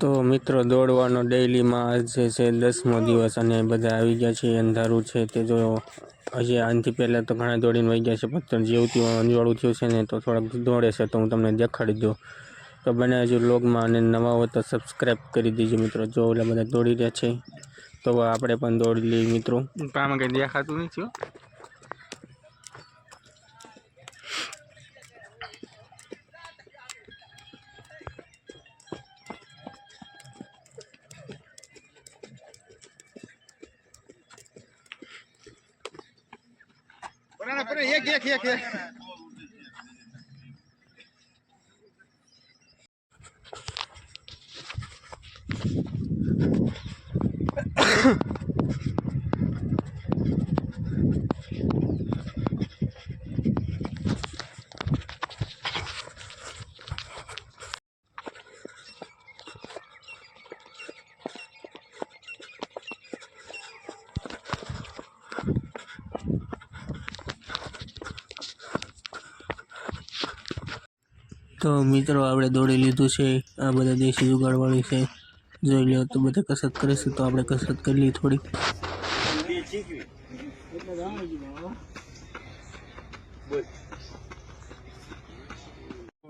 તો મિત્રો દોડવાનો ડેઈલીમાં આજે છે 10મો દિવસ અને બધા આવી ગયા છે. અંધારું છે તે જો હજી આનાથી પહેલાં તો ઘણા દોડીને વહી ગયા છે, પણ જેવું અંજવાળું થયું છે ને તો થોડાક દોડે છે તો હું તમને દેખાડી દઉં. તો બને હજુ લોગમાં અને નવા હોય તો સબસ્ક્રાઈબ કરી દીજો મિત્રો. જો ઓલા બધા દોડી રહ્યા છે તો આપણે પણ દોડી લઈએ મિત્રો. આમાં કંઈ દેખાતું નથી. એક તો મિત્રો આપણે દોડી લીધું છે. આ બધા દેશી જુગાડવાળી છે, જોઈ લો. તો બધા કસરત કરે છે તો આપણે કસરત કરી લઈએ થોડી.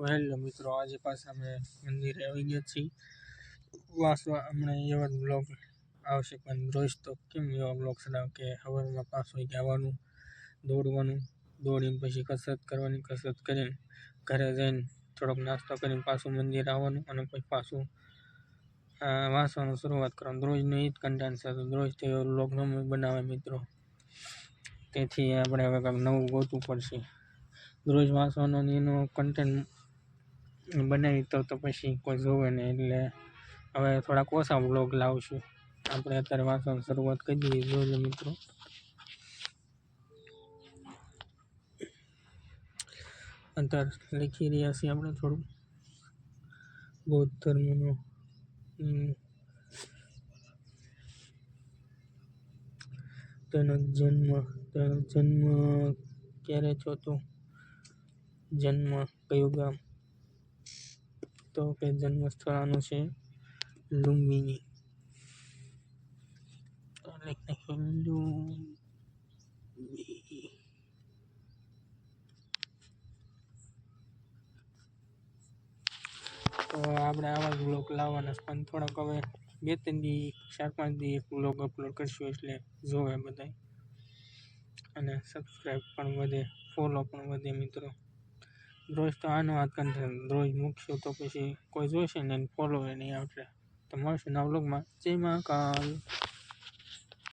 હેલો મિત્રો, આજે પાછા અમે મંદિરે આવી ગયા છીએ વાસવા. હમણાં એવા બ્લોગ આવશે, પણ રોજ તો કેમ એવા બ્લોગ ચડાવ કે સવારમાં 5 વાગે આવવાનું, દોડવાનું, દોડીને પછી કસરત કરવાની, કસરત કરીને ઘરે જઈને થોડોક નાસ્તો કરીને પાછું મંદિર આવવાનું અને પછી પાછું વાંચવાનું શરૂઆત કરવાનું. રોજનું એ જ કન્ટેન્ટ છે, તો રોજ તો એવો બ્લોગ ન બનાવે મિત્રો. તેથી આપણે હવે કંઈક નવું ગોતવું પડશે. રોજ વાંચવાનો એનો કન્ટેન્ટ બનાવી તો પછી કોઈ જોવે નહીં, એટલે હવે થોડાક ઓછા બ્લોગ લાવશું. આપણે અત્યારે વાંચવાની શરૂઆત કરી દઈએ. જોજો મિત્રો. અત્યારે લખી રહ્યા છીએ આપણે થોડું બૌદ્ધ ધર્મનો. તેનો જન્મ ક્યારે થયો હતો, જન્મ કયું ગામ, તો કે જન્મ સ્થળનું છે લુંબિની. તો આપણે આવા જ બ્લોગ લાવવાના, પણ થોડાક હવે 2-3 દી 4-5 દી એક બ્લોગ અપલોડ કરશું, એટલે જોવે બધા અને સબસ્ક્રાઈબ પણ વધે, ફોલો પણ વધે મિત્રો. રોજ તો આનો આ કન્ટેન્ટ રોજ મૂકશું તો પછી કોઈ જોઈશે ને ફોલો નહીં આવશે. તો મળશું નવા બ્લોગમાં. જય મહાકાલ.